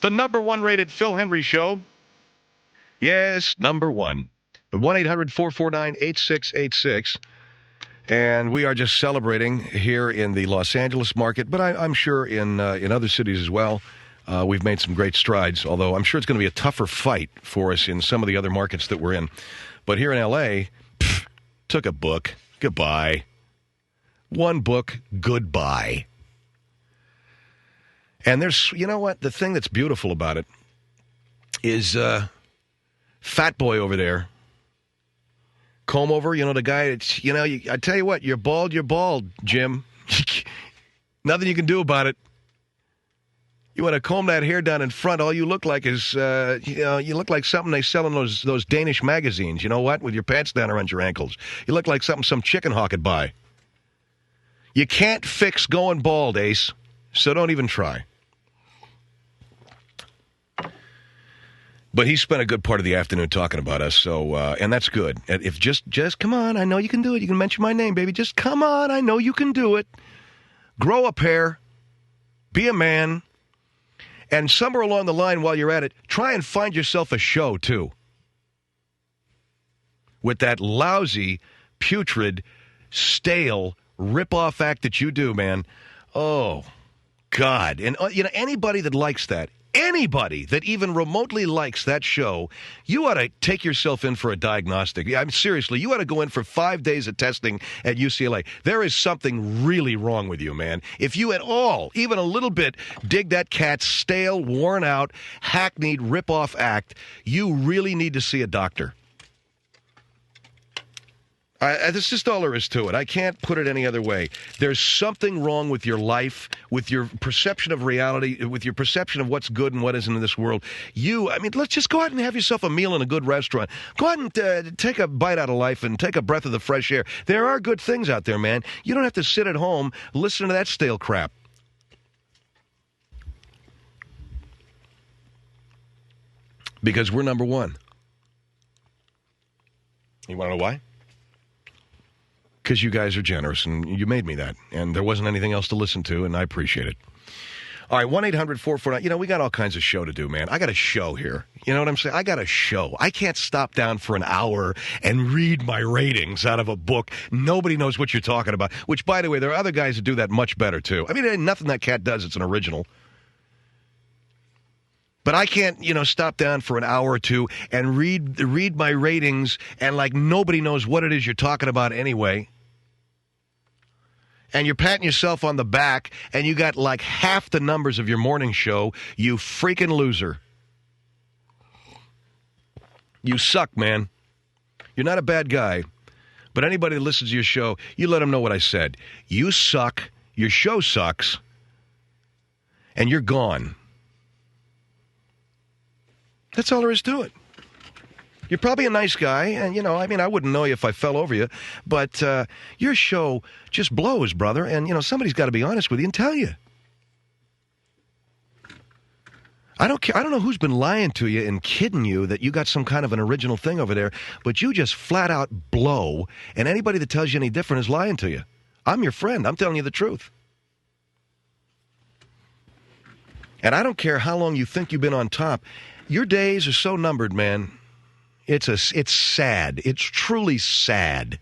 The number one rated Phil Hendrie Show. Yes, number one. 1-800-449-8686. And we are just celebrating here in the Los Angeles market, but I'm sure in other cities as well. We've made some great strides, although I'm sure it's going to be a tougher fight for us in some of the other markets that we're in. But here in L.A., took a book. Goodbye. One book. Goodbye. And there's, you know what? The thing that's beautiful about it is Fat Boy over there. Comb over, the guy that's, I tell you what, you're bald, Jim. Nothing you can do about it. You want to comb that hair down in front, all you look like is, you look like something they sell in those Danish magazines, you know what, with your pants down around your ankles. You look like something some chicken hawk could buy. You can't fix going bald, Ace, so don't even try. But he spent a good part of the afternoon talking about us, so and that's good. And if just come on, I know you can do it. You can mention my name, baby. Just come on, I know you can do it. Grow a pair, be a man, and somewhere along the line while you're at it, try and find yourself a show too. With that lousy, putrid, stale rip-off act that you do, man. Oh, God. And anybody that likes that. Anybody that even remotely likes that show, you ought to take yourself in for a diagnostic. Seriously, you ought to go in for 5 days of testing at UCLA. There is something really wrong with you, man. If you at all, even a little bit, dig that cat's stale, worn out, hackneyed, rip-off act, you really need to see a doctor. That's just all there is to it. I can't put it any other way. There's something wrong with your life, with your perception of reality, with your perception of what's good and what isn't in this world. Let's just go out and have yourself a meal in a good restaurant. Go out and take a bite out of life and take a breath of the fresh air. There are good things out there, man. You don't have to sit at home listening to that stale crap. Because we're number one. You want to know why? Because you guys are generous, and you made me that. And there wasn't anything else to listen to, and I appreciate it. All right, 1-800-449. We got all kinds of show to do, man. I got a show here. You know what I'm saying? I got a show. I can't stop down for an hour and read my ratings out of a book. Nobody knows what you're talking about. Which, by the way, there are other guys that do that much better, too. Nothing that cat does, it's an original. But I can't, stop down for an hour or two and read my ratings and like nobody knows what it is you're talking about anyway. And you're patting yourself on the back, and you got like half the numbers of your morning show, you freaking loser. You suck, man. You're not a bad guy, but anybody that listens to your show, you let them know what I said. You suck, your show sucks, and you're gone. That's all there is to it. You're probably a nice guy, and, I wouldn't know you if I fell over you, but your show just blows, brother, and, somebody's got to be honest with you and tell you. I don't care. I don't know who's been lying to you and kidding you that you got some kind of an original thing over there, but you just flat out blow, and anybody that tells you any different is lying to you. I'm your friend. I'm telling you the truth. And I don't care how long you think you've been on top. Your days are so numbered, man. It's sad. It's truly sad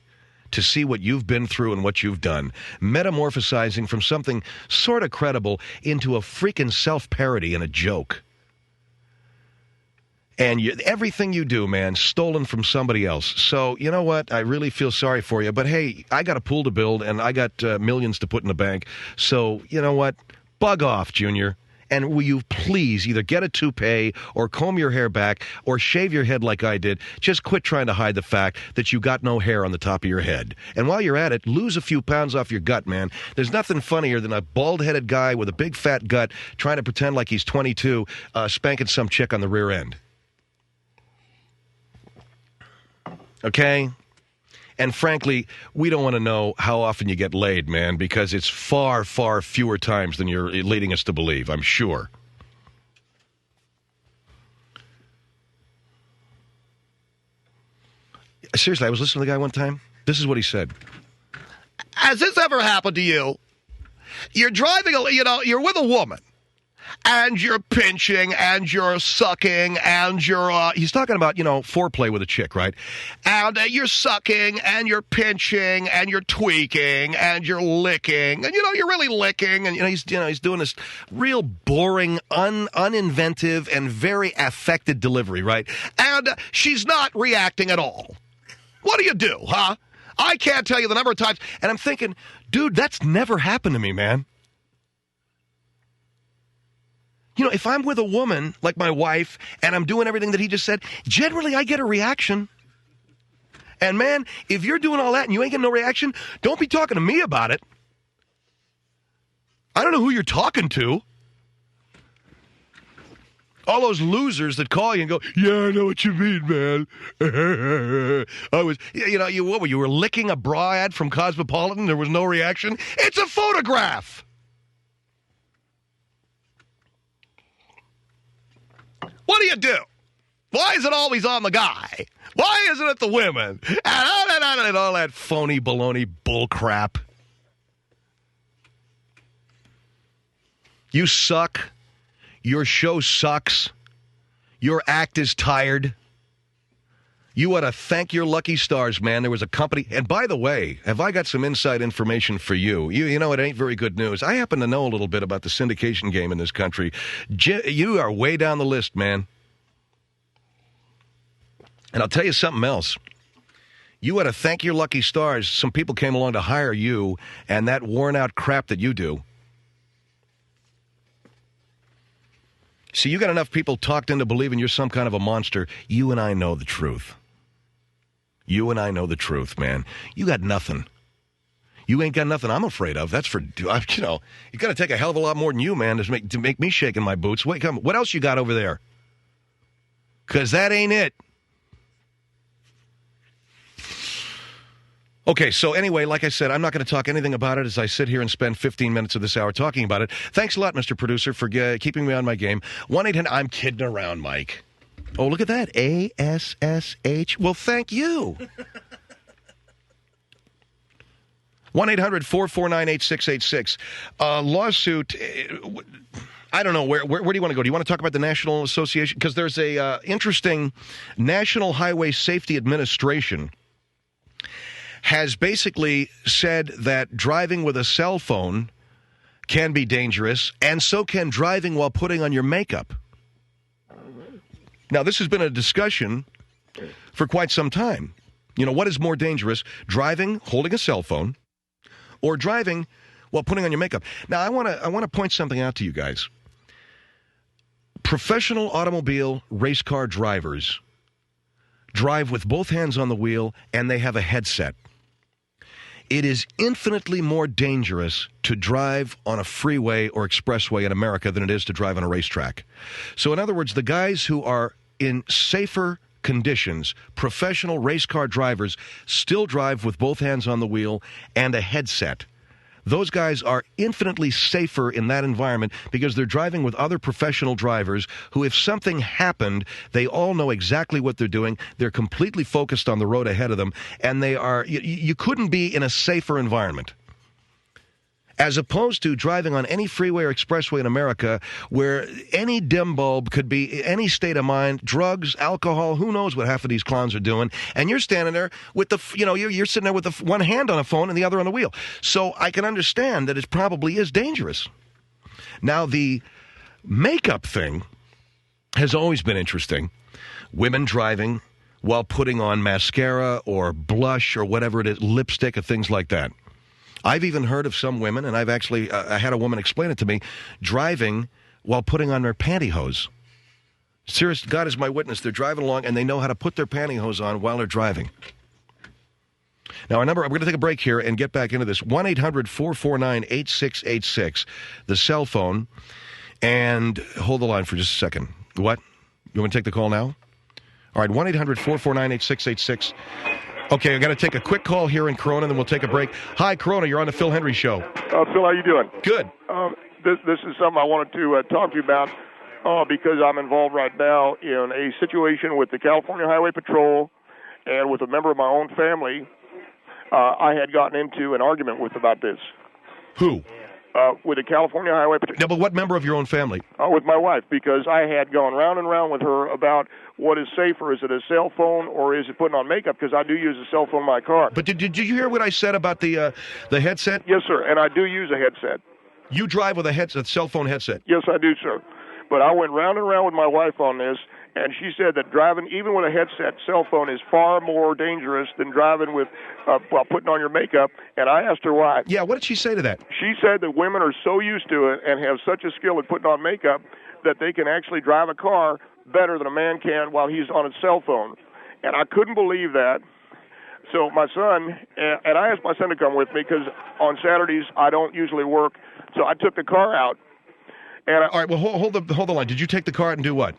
to see what you've been through and what you've done. Metamorphosizing from something sort of credible into a freaking self-parody and a joke. And everything you do, man, stolen from somebody else. So, you know what? I really feel sorry for you. But, hey, I got a pool to build, and I got millions to put in the bank. So, you know what? Bug off, Junior. And will you please either get a toupee or comb your hair back or shave your head like I did? Just quit trying to hide the fact that you got no hair on the top of your head. And while you're at it, lose a few pounds off your gut, man. There's nothing funnier than a bald-headed guy with a big fat gut trying to pretend like he's 22, spanking some chick on the rear end. Okay? And frankly, we don't want to know how often you get laid, man, because it's far, far fewer times than you're leading us to believe, I'm sure. Seriously, I was listening to the guy one time. This is what he said. Has this ever happened to you? You're driving, you're with a woman, and you're pinching, and you're sucking, and you're, he's talking about, foreplay with a chick, right? And you're sucking, and you're pinching, and you're tweaking, and you're licking, and, you're really licking, and, he's doing this real boring, uninventive, and very affected delivery, right? And she's not reacting at all. What do you do, huh? I can't tell you the number of times, and I'm thinking, dude, that's never happened to me, man. If I'm with a woman like my wife and I'm doing everything that he just said, generally I get a reaction. And man, if you're doing all that and you ain't getting no reaction, don't be talking to me about it. I don't know who you're talking to. All those losers that call you and go, yeah, I know what you mean, man. I was, what were you were licking a bra ad from Cosmopolitan? There was no reaction. It's a photograph. What do you do? Why is it always on the guy? Why isn't it the women? And all that phony baloney bull crap. You suck. Your show sucks. Your act is tired. You ought to thank your lucky stars, man. There was a company. And by the way, have I got some inside information for you? You know, it ain't very good news. I happen to know a little bit about the syndication game in this country. You are way down the list, man. And I'll tell you something else. You ought to thank your lucky stars. Some people came along to hire you and that worn-out crap that you do. See, you got enough people talked into believing you're some kind of a monster. You and I know the truth. You and I know the truth, man. You got nothing. You ain't got nothing I'm afraid of. That's for, you got to take a hell of a lot more than you, man, to make me shake in my boots. Wait, come. What else you got over there? Because that ain't it. Okay, so anyway, like I said, I'm not going to talk anything about it as I sit here and spend 15 minutes of this hour talking about it. Thanks a lot, Mr. Producer, for keeping me on my game. 1-800, I'm kidding around, Mike. Oh, look at that. ASSH. Well, thank you. 1-800-449-8686. Lawsuit. I don't know. Where do you want to go? Do you want to talk about the National Association? Because there's a interesting National Highway Safety Administration has basically said that driving with a cell phone can be dangerous, and so can driving while putting on your makeup. Now, this has been a discussion for quite some time. You know, what is more dangerous, driving, holding a cell phone, or driving while putting on your makeup? Now, I want to point something out to you guys. Professional automobile race car drivers drive with both hands on the wheel, and they have a headset. It is infinitely more dangerous to drive on a freeway or expressway in America than it is to drive on a racetrack. So in other words, the guys who are in safer conditions, professional race car drivers, still drive with both hands on the wheel and a headset. Those guys are infinitely safer in that environment because they're driving with other professional drivers who, if something happened, they all know exactly what they're doing. They're completely focused on the road ahead of them, and they are. You couldn't be in a safer environment. As opposed to driving on any freeway or expressway in America where any dim bulb could be any state of mind, drugs, alcohol, who knows what half of these clowns are doing. And you're standing there with you're sitting there with one hand on a phone and the other on the wheel. So I can understand that it probably is dangerous. Now, the makeup thing has always been interesting. Women driving while putting on mascara or blush or whatever it is, lipstick or things like that. I've even heard of some women, and I've actually I had a woman explain it to me, driving while putting on their pantyhose. Serious, God is my witness. They're driving along, and they know how to put their pantyhose on while they're driving. Now, our number, we're going to take a break here and get back into this. 1-800-449-8686, the cell phone. And hold the line for just a second. What? You want to take the call now? All right, 1-800-449-8686. Okay, I got to take a quick call here in Corona, then we'll take a break. Hi, Corona, you're on the Phil Hendrie Show. Phil, how you doing? Good. This is something I wanted to talk to you about because I'm involved right now in a situation with the California Highway Patrol and with a member of my own family. I had gotten into an argument with about this. Who? With the California Highway Patrol. No, but what member of your own family? With my wife, because I had gone round and round with her about what is safer. Is it a cell phone or is it putting on makeup? Because I do use a cell phone in my car. But did you hear what I said about the headset? Yes, sir, and I do use a headset. You drive with a cell phone headset? Yes, I do, sir. But I went round and round with my wife on this, and she said that driving, even with a headset cell phone, is far more dangerous than driving with, while putting on your makeup. And I asked her why. Yeah, what did she say to that? She said that women are so used to it and have such a skill at putting on makeup that they can actually drive a car better than a man can while he's on a cell phone. And I couldn't believe that. So my son, and I asked my son to come with me because on Saturdays I don't usually work. So I took the car out. And all right, well, hold the line. Did you take the car out and do what?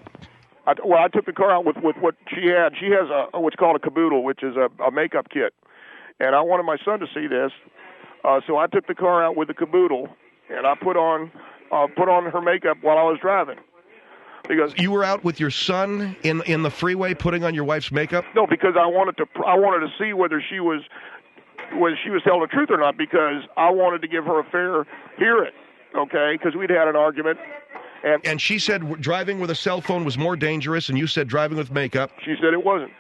I took the car out with what she had. She has what's called a caboodle, which is a makeup kit. And I wanted my son to see this. So I took the car out with the caboodle, and I put on her makeup while I was driving. Because you were out with your son in the freeway putting on your wife's makeup? No, because I wanted to see whether she was telling the truth or not, because I wanted to give her a fair hearing. Okay, because we'd had an argument. And she said driving with a cell phone was more dangerous, and you said driving with makeup. She said it wasn't.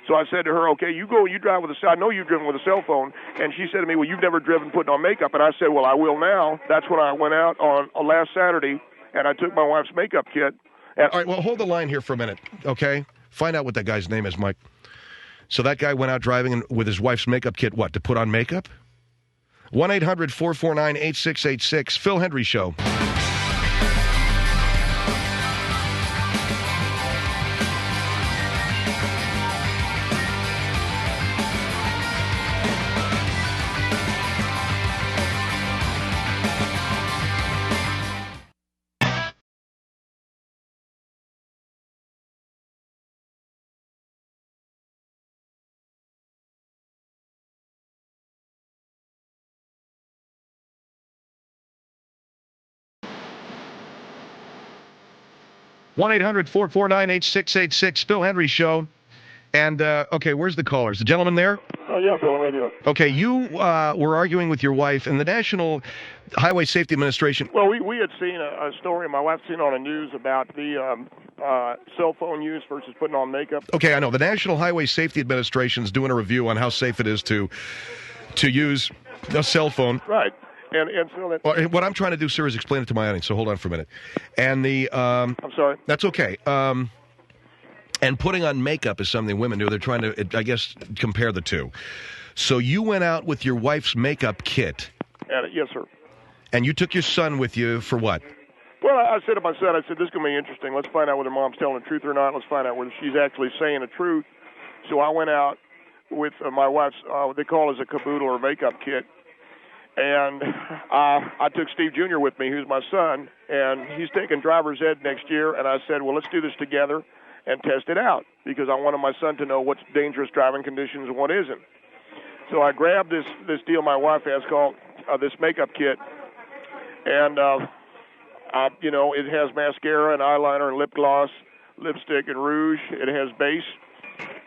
So I said to her, okay, you go and you drive with I know you've driven with a cell phone. And she said to me, well, you've never driven putting on makeup. And I said, well, I will now. That's when I went out on last Saturday, and I took my wife's makeup kit. All right, well, hold the line here for a minute, okay? Find out what that guy's name is, Mike. So that guy went out driving with his wife's makeup kit, what, to put on makeup? 1-800-449-8686, Phil Hendrie Show. One 1-800-449-8686, Phil Hendrie Show. And, okay, where's the callers? The gentleman there? Oh, yeah, Phil, radio. Okay, you were arguing with your wife, and the National Highway Safety Administration... Well, we had seen a story, my wife's seen on the news about the cell phone use versus putting on makeup. Okay, I know. The National Highway Safety Administration is doing a review on how safe it is to use a cell phone. Right. And so that, well, what I'm trying to do, sir, is explain it to my audience, so hold on for a minute. And the... I'm sorry. That's okay. And putting on makeup is something women do. They're trying to, I guess, compare the two. So you went out with your wife's makeup kit. Yes, sir. And you took your son with you for what? Well, I said to my son, I said, this is going to be interesting. Let's find out whether mom's telling the truth or not. Let's find out whether she's actually saying the truth. So I went out with my wife's, what they call as a caboodle or makeup kit. And I took Steve Jr. with me, who's my son, and he's taking driver's ed next year. And I said, well, let's do this together and test it out, because I wanted my son to know what's dangerous driving conditions and what isn't. So I grabbed this deal my wife has called this makeup kit, and it has mascara and eyeliner and lip gloss, lipstick and rouge. It has base,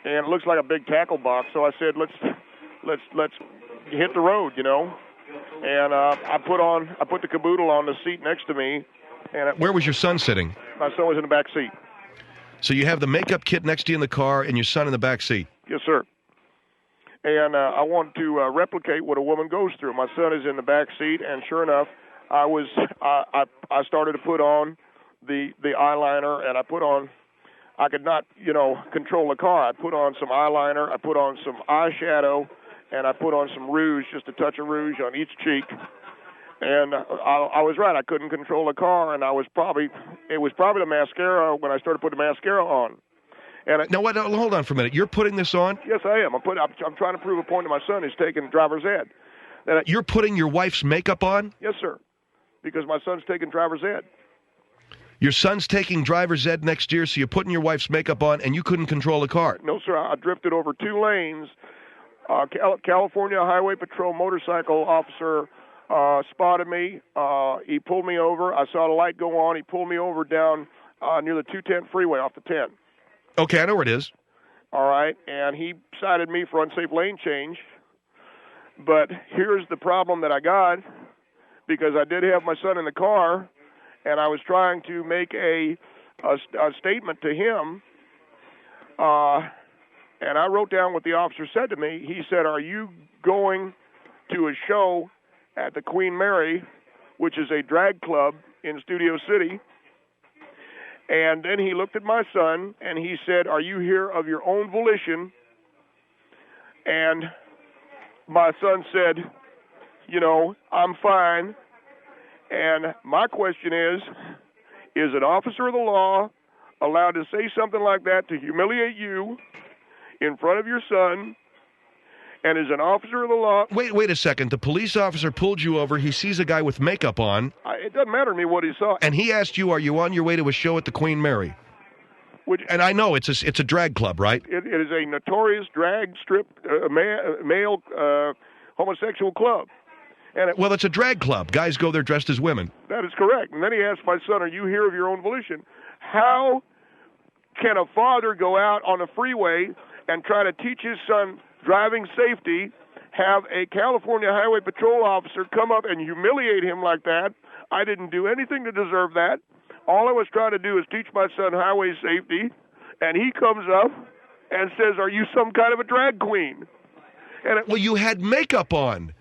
and it looks like a big tackle box. So I said, let's hit the road, And I put the caboodle on the seat next to me. And where was your son sitting? My son was in the back seat. So you have the makeup kit next to you in the car and your son in the back seat? Yes, sir. And I want to replicate what a woman goes through. My son is in the back seat, and sure enough, I started to put on the eyeliner, and I could not, control the car. I put on some eyeliner, I put on some eyeshadow, and I put on some rouge, just a touch of rouge on each cheek. And I was right. I couldn't control the car, and it was probably the mascara when I started putting the mascara on. And now, what? Hold on for a minute. You're putting this on? Yes, I am. I'm trying to prove a point to my son who's taking driver's ed. You're putting your wife's makeup on? Yes, sir, because my son's taking driver's ed. Your son's taking driver's ed next year, so you're putting your wife's makeup on, and you couldn't control the car? No, sir. I drifted over 2 lanes. California Highway Patrol motorcycle officer spotted me. He pulled me over. I saw the light go on. He pulled me over down near the 210 freeway off the 10. Okay, I know where it is. All right, and he cited me for unsafe lane change. But here's the problem that I got. because I did have my son in the car, and I was trying to make a statement to him. And I wrote down what the officer said to me. He said, "Are you going to a show at the Queen Mary, which is a drag club in Studio City?" And then he looked at my son, and he said, "Are you here of your own volition?" And my son said, "I'm fine." And my question is an officer of the law allowed to say something like that to humiliate you in front of your son? And is an officer of the law... Wait a second. The police officer pulled you over. He sees a guy with makeup on. It doesn't matter to me what he saw. And he asked you, are you on your way to a show at the Queen Mary? And I know it's a drag club, right? It is a notorious drag strip male homosexual club. Well, it's a drag club. Guys go there dressed as women. That is correct. And then he asked my son, "Are you here of your own volition?" How can a father go out on a freeway and try to teach his son driving safety, have a California Highway Patrol officer come up and humiliate him like that? I didn't do anything to deserve that. All I was trying to do is teach my son highway safety, and he comes up and says, "Are you some kind of a drag queen?" Well, you had makeup on.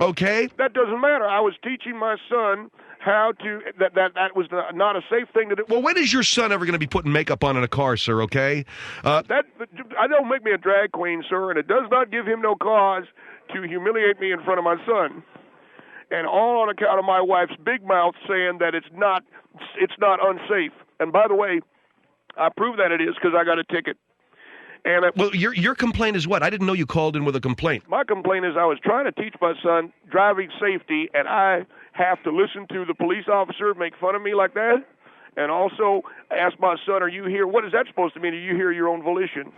Okay? That doesn't matter. I was teaching my son how to, that was not a safe thing to do. Well, when is your son ever going to be putting makeup on in a car, sir, okay? I don't make me a drag queen, sir, and it does not give him no cause to humiliate me in front of my son. And all on account of my wife's big mouth saying that it's not unsafe. And by the way, I prove that it is because I got a ticket. And well, your complaint is what? I didn't know you called in with a complaint. My complaint is I was trying to teach my son driving safety, and I have to listen to the police officer make fun of me like that, and also ask my son, "Are you here?" What is that supposed to mean? Are you here of your own volition?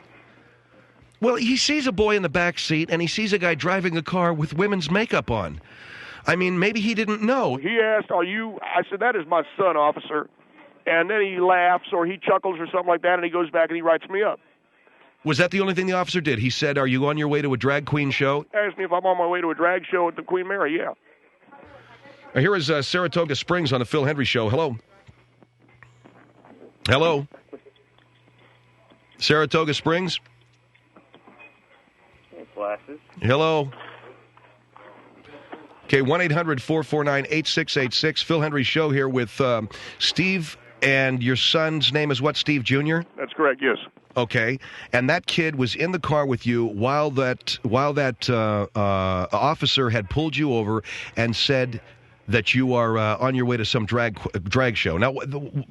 Well, he sees a boy in the back seat, and he sees a guy driving a car with women's makeup on. I mean, maybe he didn't know. He asked, "Are you?" I said, "That is my son, officer." And then he laughs or he chuckles or something like that, and he goes back and he writes me up. Was that the only thing the officer did? He said, "Are you on your way to a drag queen show?" Asked me if I'm on my way to a drag show at the Queen Mary, yeah. Here is Saratoga Springs on the Phil Hendrie Show. Hello. Hello. Saratoga Springs. Glasses. Hello. Okay, 1-800-449-8686. Phil Hendrie Show here with Steve, and your son's name is what, Steve Jr.? That's correct, yes. Okay, and that kid was in the car with you while that officer had pulled you over and said that you are on your way to some drag show. Now,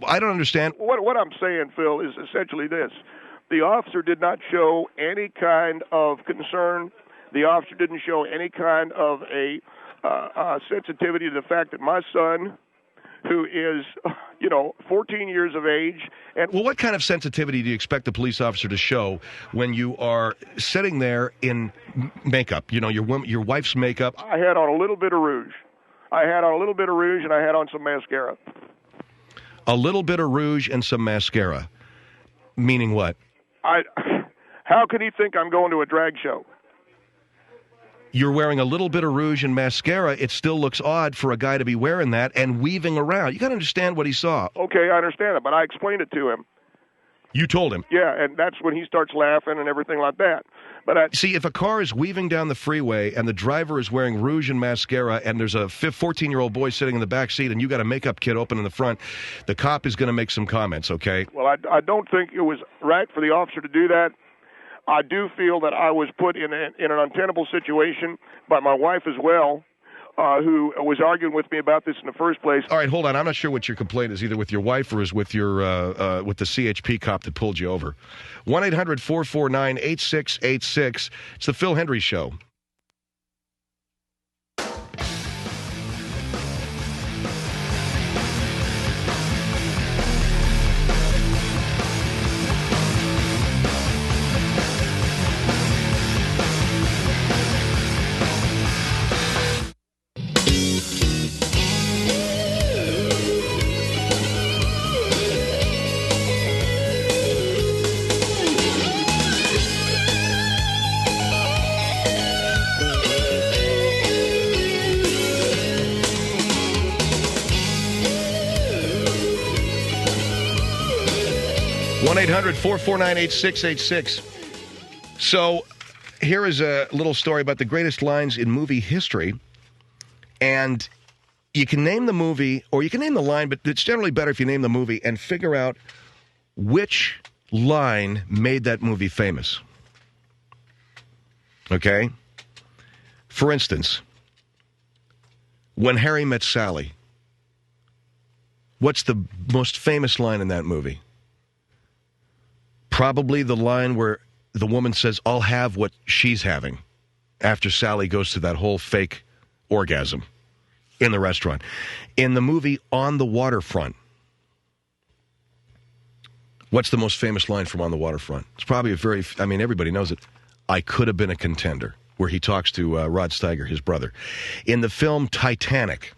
I don't understand. What I'm saying, Phil, is essentially this. The officer did not show any kind of concern. The officer didn't show any kind of a sensitivity to the fact that my son, who is, 14 years of age. And well, what kind of sensitivity do you expect the police officer to show when you are sitting there in makeup? Your wife's makeup. I had on a little bit of rouge. And I had on some mascara. A little bit of rouge and some mascara. Meaning what? How can he think I'm going to a drag show? You're wearing a little bit of rouge and mascara. It still looks odd for a guy to be wearing that and weaving around. You got to understand what he saw. Okay, I understand it, but I explained it to him. You told him? Yeah, and that's when he starts laughing and everything like that. But see, if a car is weaving down the freeway and the driver is wearing rouge and mascara and there's a 14-year-old boy sitting in the back seat and you got a makeup kit open in the front, the cop is going to make some comments, okay? Well, I don't think it was right for the officer to do that. I do feel that I was put in an untenable situation by my wife as well, who was arguing with me about this in the first place. All right, hold on. I'm not sure what your complaint is, either with your wife or is with your with the CHP cop that pulled you over. 1-800-449-8686. It's the Phil Hendrie Show. 1-800-449-8686. So here is a little story about the greatest lines in movie history. And you can name the movie, or you can name the line, but it's generally better if you name the movie and figure out which line made that movie famous. Okay? For instance, When Harry Met Sally. What's the most famous line in that movie? Probably the line where the woman says, "I'll have what she's having," after Sally goes through that whole fake orgasm in the restaurant. In the movie On the Waterfront, what's the most famous line from On the Waterfront? It's probably everybody knows it. "I could have been a contender," where he talks to Rod Steiger, his brother. In the film Titanic,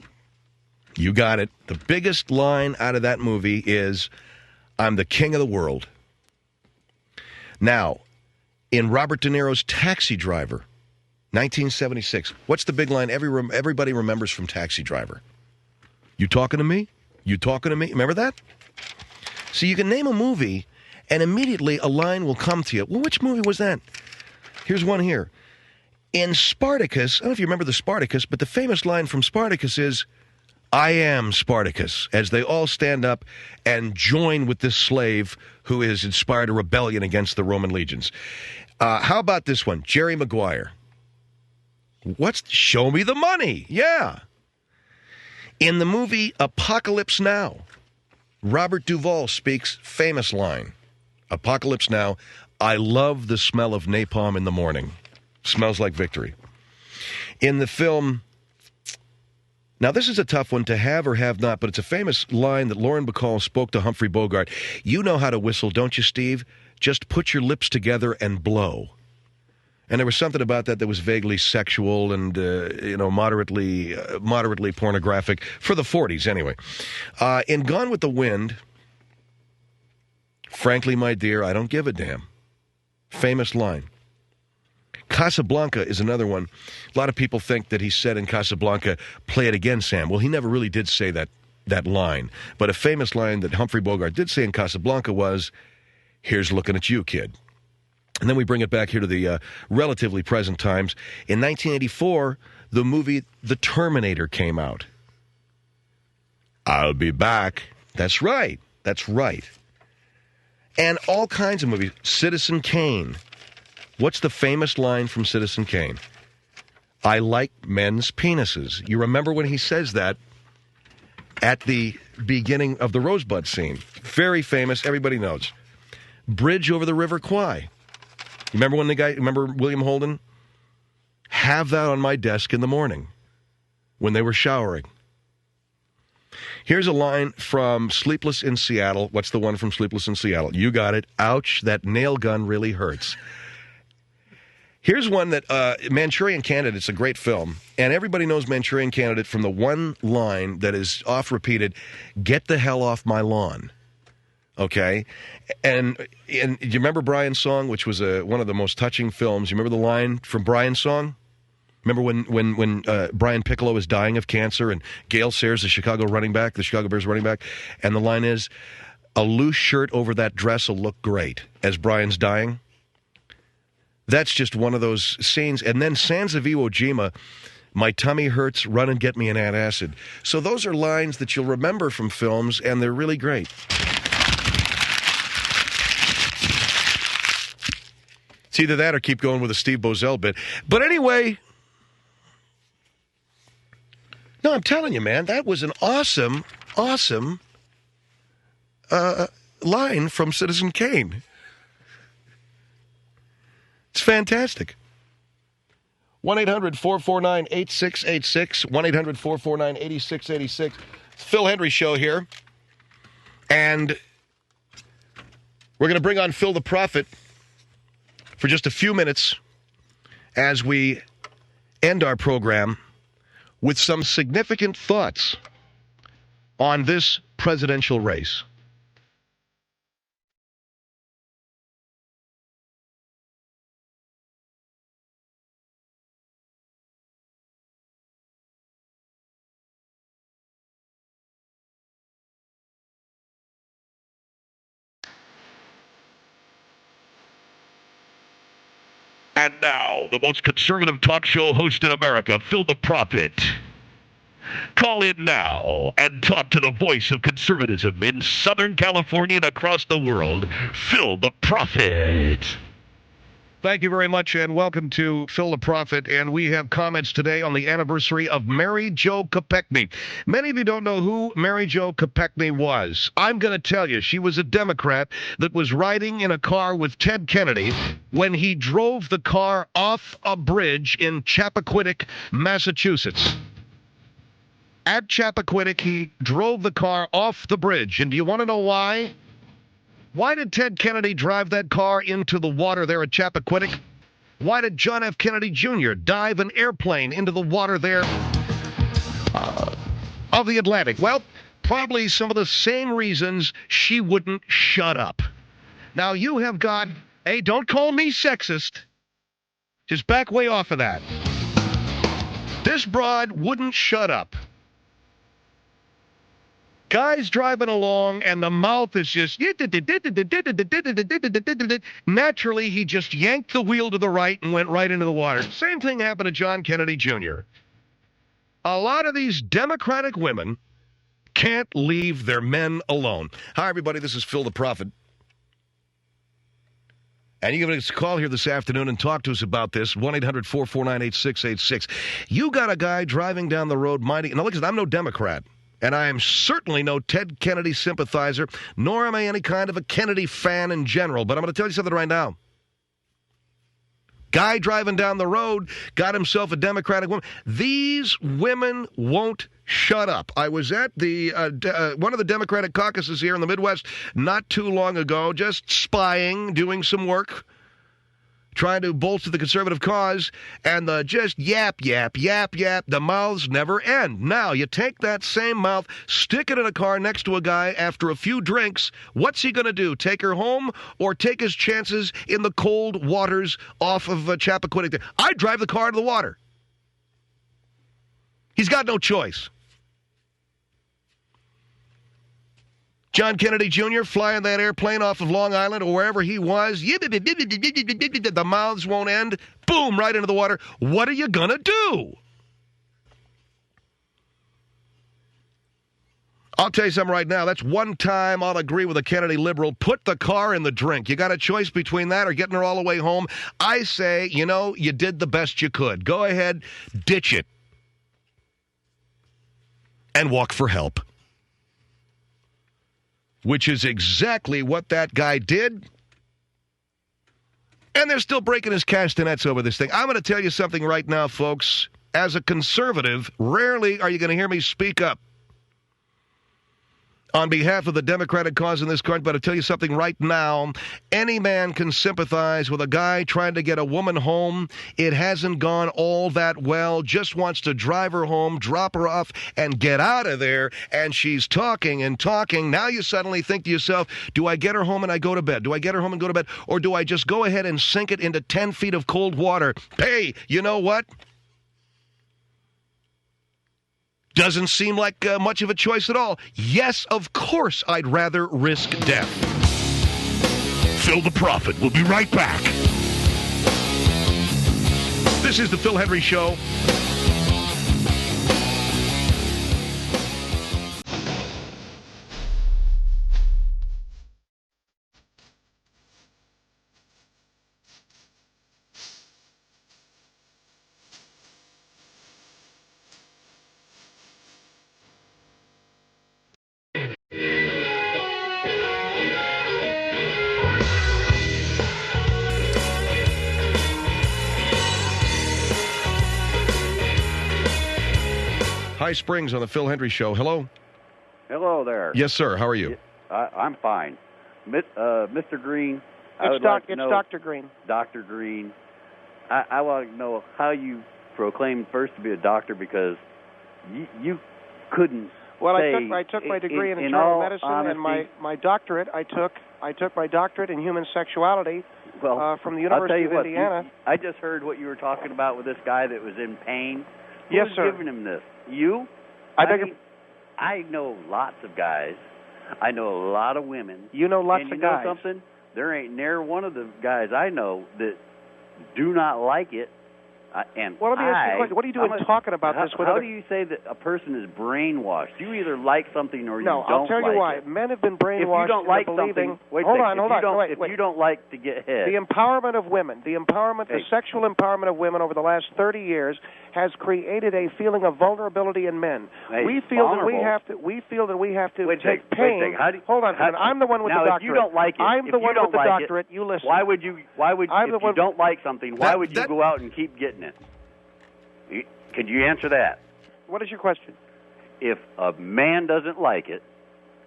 you got it. The biggest line out of that movie is, "I'm the king of the world." Now, in Robert De Niro's Taxi Driver, 1976, what's the big line everybody remembers from Taxi Driver? "You talking to me? You talking to me?" Remember that? So you can name a movie, and immediately a line will come to you. Well, which movie was that? Here's one here. In Spartacus, I don't know if you remember the Spartacus, but the famous line from Spartacus is, "I am Spartacus," as they all stand up and join with this slave who has inspired a rebellion against the Roman legions. How about this one? Jerry Maguire. "Show me the money." Yeah. In the movie Apocalypse Now, Robert Duvall speaks famous line. Apocalypse Now, "I love the smell of napalm in the morning. Smells like victory." In the film, now this is a tough one to have or have not, but it's a famous line that Lauren Bacall spoke to Humphrey Bogart. "You know how to whistle, don't you, Steve? Just put your lips together and blow." And there was something about that was vaguely sexual and, moderately pornographic for the 40s, anyway. In Gone with the Wind, "Frankly, my dear, I don't give a damn." Famous line. Casablanca is another one. A lot of people think that he said in Casablanca, "Play it again, Sam." Well, he never really did say that line. But a famous line that Humphrey Bogart did say in Casablanca was, "Here's looking at you, kid." And then we bring it back here to the relatively present times. In 1984, the movie The Terminator came out. "I'll be back." That's right. That's right. And all kinds of movies. Citizen Kane. What's the famous line from Citizen Kane? "I like men's penises." You remember when he says that at the beginning of the Rosebud scene. Very famous. Everybody knows. Bridge over the River Kwai. Remember William Holden? "Have that on my desk in the morning," when they were showering. Here's a line from Sleepless in Seattle. What's the one from Sleepless in Seattle? You got it. "Ouch, that nail gun really hurts." Here's one that, Manchurian Candidate's a great film, and everybody knows Manchurian Candidate from the one line that is oft-repeated, "Get the hell off my lawn." Okay? And do you remember Brian's Song, which was one of the most touching films? You remember the line from Brian's Song? Remember when Brian Piccolo is dying of cancer and Gale Sayers, the Chicago Bears running back, and the line is, "A loose shirt over that dress will look great," as Brian's dying? That's just one of those scenes. And then Sands of Iwo Jima, "My tummy hurts, run and get me an antacid." So those are lines that you'll remember from films, and they're really great. It's either that or keep going with a Steve Bosell bit. But anyway, no, I'm telling you, man, that was an awesome line from Citizen Kane. It's fantastic. 1-800-449-8686, 1-800-449-8686. It's Phil Hendrie Show here. And we're going to bring on Phil the Prophet for just a few minutes as we end our program with some significant thoughts on this presidential race. And now, the most conservative talk show host in America, Phil the Prophet. Call in now and talk to the voice of conservatism in Southern California and across the world, Phil the Prophet. Thank you very much, and welcome to Phil the Prophet. And we have comments today on the anniversary of Mary Jo Kopechne. Many of you don't know who Mary Jo Kopechne was. I'm going to tell you, she was a Democrat that was riding in a car with Ted Kennedy when he drove the car off a bridge in Chappaquiddick, Massachusetts. At Chappaquiddick, he drove the car off the bridge. And do you want to know why? Why did Ted Kennedy drive that car into the water there at Chappaquiddick? Why did John F. Kennedy Jr. dive an airplane into the water there of the Atlantic? Well, probably some of the same reasons she wouldn't shut up. Now, you have got, hey, don't call me sexist. Just back way off of that. This broad wouldn't shut up. Guy's driving along, and the mouth is just... Naturally, he just yanked the wheel to the right and went right into the water. Same thing happened to John Kennedy Jr. A lot of these Democratic women can't leave their men alone. Hi, everybody. This is Phil the Prophet. And you can give us a call here this afternoon and talk to us about this, 1-800-449-8686. You got a guy driving down the road minding... Now, listen, I'm no Democrat. And I am certainly no Ted Kennedy sympathizer, nor am I any kind of a Kennedy fan in general. But I'm going to tell you something right now. Guy driving down the road got himself a Democratic woman. These women won't shut up. I was at the one of the Democratic caucuses here in the Midwest not too long ago, just spying, doing some work, trying to bolster the conservative cause, and the just yap, the mouths never end. Now, you take that same mouth, stick it in a car next to a guy after a few drinks, what's he going to do? Take her home or take his chances in the cold waters off of Chappaquiddick? I'd drive the car into the water. He's got no choice. John Kennedy Jr. flying that airplane off of Long Island or wherever he was. The mouths won't end. Boom, right into the water. What are you going to do? I'll tell you something right now. That's one time I'll agree with a Kennedy liberal. Put the car in the drink. You got a choice between that or getting her all the way home. I say, you know, you did the best you could. Go ahead, ditch it, and walk for help. Which is exactly what that guy did. And they're still breaking his castanets over this thing. I'm going to tell you something right now, folks. As a conservative, rarely are you going to hear me speak up on behalf of the Democratic cause in this country, but I'll tell you something right now. Any man can sympathize with a guy trying to get a woman home. It hasn't gone all that well. Just wants to drive her home, drop her off, and get out of there. And she's talking and talking. Now you suddenly think to yourself, do I get her home and I go to bed? Do I get her home and go to bed? Or do I just go ahead and sink it into 10 feet of cold water? Hey, you know what? Doesn't seem like much of a choice at all. Yes, of course, I'd rather risk death. Phil the Prophet will be right back. This is the Phil Hendrie Show. High Springs on the Phil Hendrie Show. Hello? Hello there. Yes, sir. How are you? I'm fine. Mr. Green, It's Dr. Green. Dr. Green, I want to know how you proclaimed first to be a doctor, because you couldn't. Well, I took my degree in internal medicine, honesty, and my doctorate. I took my doctorate in human sexuality from the University of Indiana. I just heard what you were talking about with this guy that was in pain. Yes, sir. Who's giving him this? You? I know lots of guys. I know a lot of women. You know lots of guys. And you know something? There ain't near one of the guys I know that do not like it. And well, let me ask you a question. What are you doing talking about this? How do you say that a person is brainwashed? You either like something or you don't like it. No, I'll tell you why. Men have been brainwashed if you don't like into believing... Wait, hold on. If you don't like to get head... The empowerment of women, the sexual empowerment of women over the last 30 years has created a feeling of vulnerability in men. Hey, we feel that we have to take pain. Hold on a minute. I'm the one with the doctorate. If you don't like it, I'm the one with the doctorate. You listen. Why would you if you don't like something, why would you go out and keep getting it? Could you answer that? What is your question? If a man doesn't like it,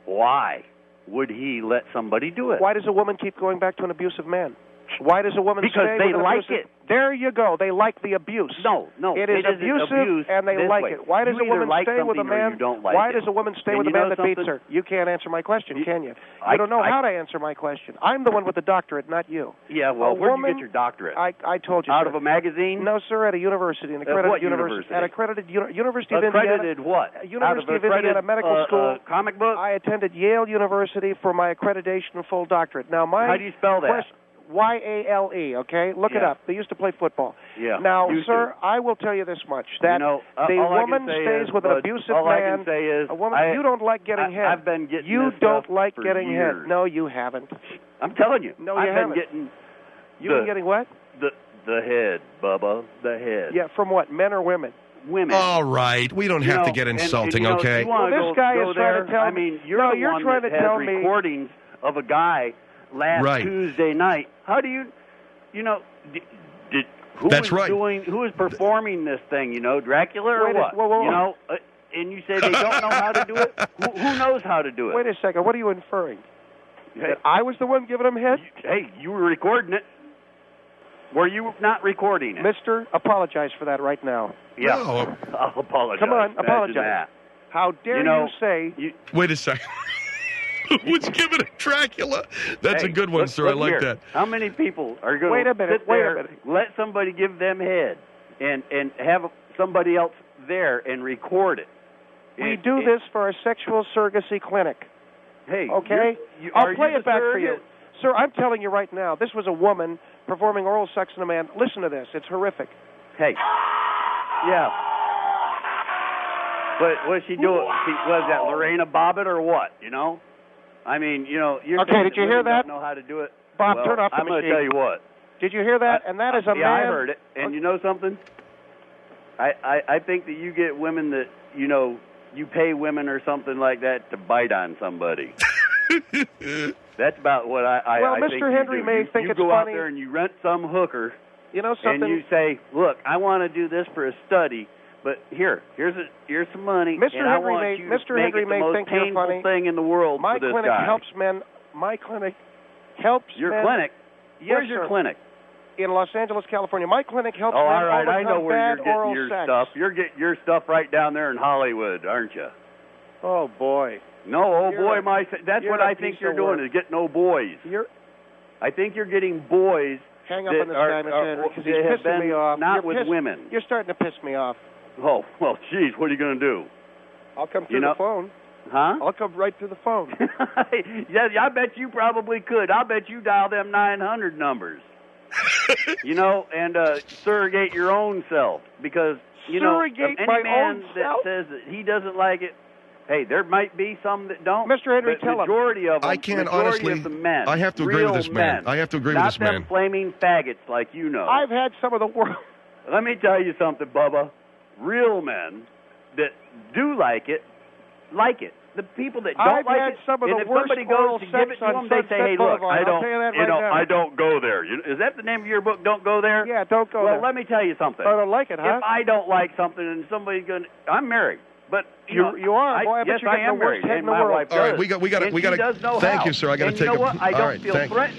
why would he let somebody do it? Why does a woman keep going back to an abusive man? Why does a woman because stay they with like abusive? it. There you go. They like the abuse. No. It is abusive, and they like it. Why does a woman stay with a man? Why does a woman stay with a man that beats her? You can't answer my question, can you? You don't know how to answer my question. I'm the one with the doctorate, not you. Yeah, well, where'd you get your doctorate? I told you. Out of a magazine? No, sir, at a university, an accredited what university? At accredited University of Indiana. Accredited what? University of Indiana Medical School. Comic book? I attended Yale University for my accreditation and full doctorate. Now, how do you spell that? Yale, okay? Look it up. They used to play football. Yeah. Now, sir, I will tell you this much, that the woman stays with an abusive man. All I can say is, a woman, you don't like getting head. I've been getting You this don't stuff like for getting years. head. No, you haven't. I'm telling you. No, you haven't. You've been getting what? The head, Bubba. The head. Yeah, from what? Men or women? Women. All right. We don't have to get insulting, okay? Well, this guy is trying to tell me. I mean, you're trying to tell me recordings of a guy last Tuesday night. How do you... who is performing this thing? Dracula or what? Whoa. And you say they don't know how to do it. Who knows how to do it? Wait a second. What are you inferring? That I was the one giving him head? You were recording it. Were you not recording it? Mister, apologize for that right now. Yeah, no. I'll apologize. Come on, apologize. How dare you say... Wait a second. Who's giving a Dracula? That's a good one, sir. I like that. How many people are going to sit there, let somebody give them head, and have somebody else there and record it? We do this for a sexual surrogacy clinic. Hey, okay? I'll play it back for you. Sir, I'm telling you right now, this was a woman performing oral sex on a man. Listen to this. It's horrific. Hey. Yeah. But what's she doing? Was that Lorena Bobbitt or what, I mean, you're okay, did you hear that? Don't know how to do it. Bob, turn off the machine. I'm going to tell you what. Did you hear that? And that is a man. Yeah, I heard it. And you know something? I think that you get women that, you pay women or something like that to bite on somebody. That's about what I think Mr. Hendrie may think it's funny. You go out there and you rent some hooker. You know something? And you say, look, I want to do this for a study. But here's some money. Mr. Hendrie may think you're funny. Thing in the world my for this clinic guy. helps men. My clinic helps your men. Clinic? Yes, Where's your clinic? In Los Angeles, California. My clinic helps men. All right, I know where you're getting your sex. stuff. You're getting your stuff right down there in Hollywood, aren't you? Oh boy. No, that's what I think you're doing is getting boys. I think you're getting boys. Hang up on this guy, Mr. Hendrie, because he's pissing me off. Not with women. You're starting to piss me off. Oh, well, geez, what are you going to do? I'll come through the phone. Huh? I'll come right through the phone. Yeah, I bet you probably could. I'll bet you dial them 900 numbers. And surrogate your own self. Because, any man that says that he doesn't like it, hey, there might be some that don't. Mr. Hendrie, tell him. Majority of them. I can't honestly. Of the men, I have to agree with this man. I have to agree with this man. Not them flaming faggots like you know. I've had some of the world. Let me tell you something, Bubba. Real men that do like it. The people that don't like it, some of the and if worst somebody goes to give it to them, they say, "Hey, look, I don't go there." Is that the name of your book? Don't go there. Yeah, don't go there. Well, let me tell you something. I don't like it, huh? If I don't like something, and somebody's going, I'm married. But you are. Yes, I am married, and my wife does. All right, we got. Thank you, sir. I got to take a. All right, I don't feel threatened.